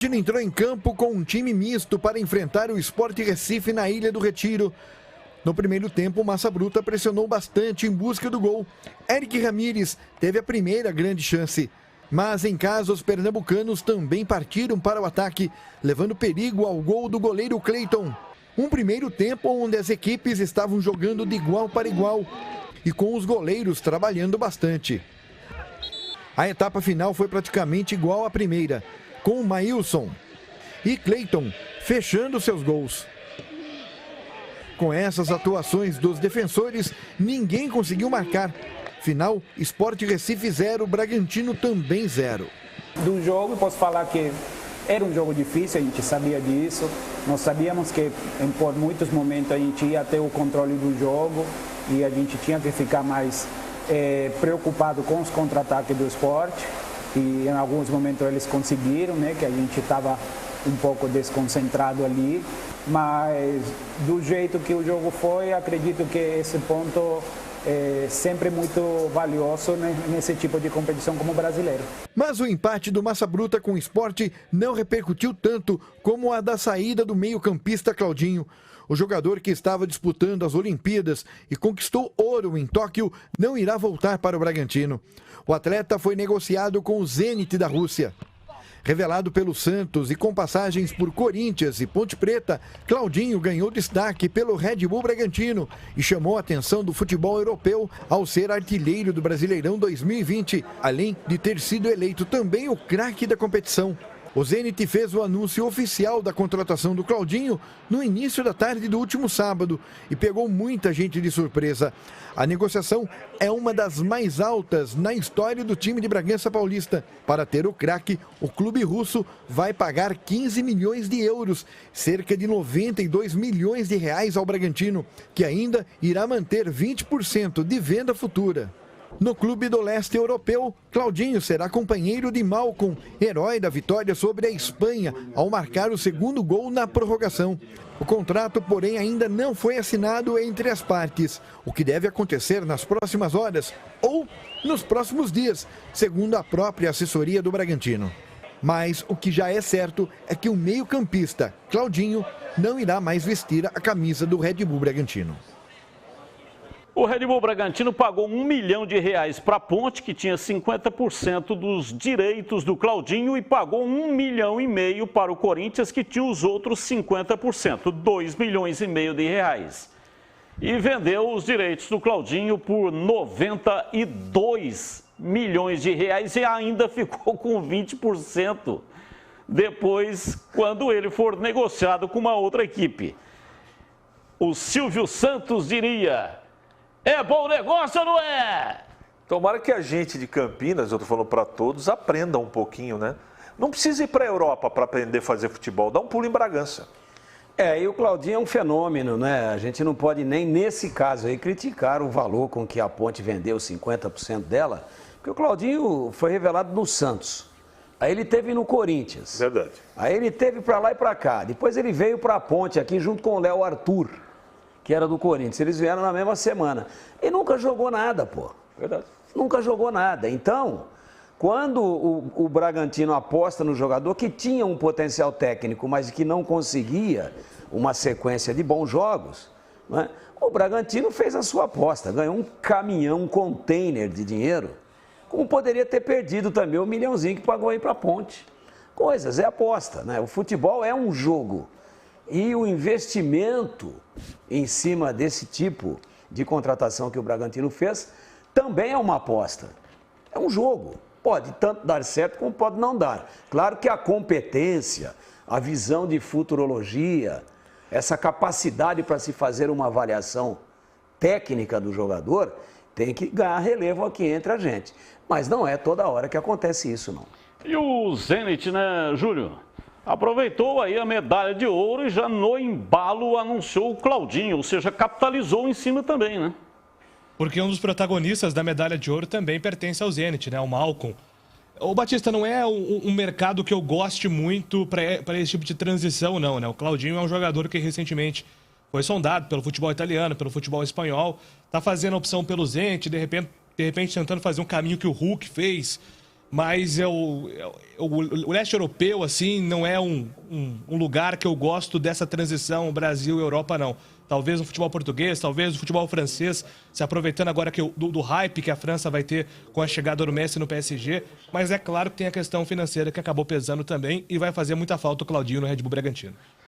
Entrou em campo com um time misto para enfrentar o Sport Recife na Ilha do Retiro. No primeiro tempo, o Massa Bruta pressionou bastante em busca do gol. Eric Ramírez teve a primeira grande chance. Mas em casa, os pernambucanos também partiram para o ataque, levando perigo ao gol do goleiro Cleiton. Um primeiro tempo onde as equipes estavam jogando de igual para igual e com os goleiros trabalhando bastante. A etapa final foi praticamente igual à primeira, com o Maílson e Cleiton fechando seus gols. Com essas atuações dos defensores, ninguém conseguiu marcar. Final, Sport Recife 0, Bragantino também 0. Do jogo, posso falar que era um jogo difícil, a gente sabia disso. Nós sabíamos que por muitos momentos a gente ia ter o controle do jogo e a gente tinha que ficar mais preocupado com os contra-ataques do Sport. E em alguns momentos eles conseguiram, né, que a gente estava um pouco desconcentrado ali. Mas do jeito que o jogo foi, acredito que esse ponto é sempre muito valioso, né, nesse tipo de competição como brasileiro. Mas o empate do Massa Bruta com o Sport não repercutiu tanto como a da saída do meio-campista Claudinho. O jogador que estava disputando as Olimpíadas e conquistou ouro em Tóquio não irá voltar para o Bragantino. O atleta foi negociado com o Zenit da Rússia. Revelado pelo Santos e com passagens por Corinthians e Ponte Preta, Claudinho ganhou destaque pelo Red Bull Bragantino e chamou a atenção do futebol europeu ao ser artilheiro do Brasileirão 2020, além de ter sido eleito também o craque da competição. O Zenit fez o anúncio oficial da contratação do Claudinho no início da tarde do último sábado e pegou muita gente de surpresa. A negociação é uma das mais altas na história do time de Bragança Paulista. Para ter o craque, o clube russo vai pagar 15 milhões de euros, cerca de 92 milhões de reais ao Bragantino, que ainda irá manter 20% de venda futura. No clube do leste europeu, Claudinho será companheiro de Malcom, herói da vitória sobre a Espanha, ao marcar o segundo gol na prorrogação. O contrato, porém, ainda não foi assinado entre as partes, o que deve acontecer nas próximas horas ou nos próximos dias, segundo a própria assessoria do Bragantino. Mas o que já é certo é que o meio-campista, Claudinho, não irá mais vestir a camisa do Red Bull Bragantino. O Red Bull Bragantino pagou R$1 milhão para a Ponte, que tinha 50% dos direitos do Claudinho, e pagou R$1,5 milhão para o Corinthians, que tinha os outros 50%, R$2,5 milhões. E vendeu os direitos do Claudinho por R$92 milhões e ainda ficou com 20% depois, quando ele for negociado com uma outra equipe. O Silvio Santos diria: é bom negócio ou não é? Tomara que a gente de Campinas, eu estou falando para todos, aprenda um pouquinho, né? Não precisa ir para a Europa para aprender a fazer futebol, dá um pulo em Bragança. E o Claudinho é um fenômeno, né? A gente não pode nem nesse caso aí criticar o valor com que a Ponte vendeu 50% dela, porque o Claudinho foi revelado no Santos. Aí ele teve no Corinthians. Verdade. Aí ele teve para lá e para cá. Depois ele veio para a Ponte aqui junto com o Léo Arthur, que era do Corinthians. Eles vieram na mesma semana. E nunca jogou nada, pô. Verdade. Nunca jogou nada. Então, quando o Bragantino aposta no jogador que tinha um potencial técnico, mas que não conseguia uma sequência de bons jogos, né, o Bragantino fez a sua aposta. Ganhou um caminhão, um container de dinheiro, como poderia ter perdido também o milhãozinho que pagou aí para a Ponte. Coisas, é aposta, né? O futebol é um jogo. E o investimento em cima desse tipo de contratação que o Bragantino fez também é uma aposta. É um jogo. Pode tanto dar certo como pode não dar. Claro que a competência, a visão de futurologia, essa capacidade para se fazer uma avaliação técnica do jogador, tem que ganhar relevo aqui entre a gente. Mas não é toda hora que acontece isso, não. E o Zenit, né, Júlio? Aproveitou aí a medalha de ouro e já no embalo anunciou o Claudinho, ou seja, capitalizou em cima também, né? Porque um dos protagonistas da medalha de ouro também pertence ao Zenit, né? O Malcom. O Batista, não é um mercado que eu goste muito para esse tipo de transição, não, né? O Claudinho é um jogador que recentemente foi sondado pelo futebol italiano, pelo futebol espanhol, tá fazendo a opção pelo Zenit, de repente tentando fazer um caminho que o Hulk fez, Mas o leste europeu, assim, não é um lugar que eu gosto dessa transição Brasil e Europa, não. Talvez o futebol português, talvez o futebol francês, se aproveitando agora do hype que a França vai ter com a chegada do Messi no PSG. Mas é claro que tem a questão financeira que acabou pesando também e vai fazer muita falta o Claudinho no Red Bull Bragantino.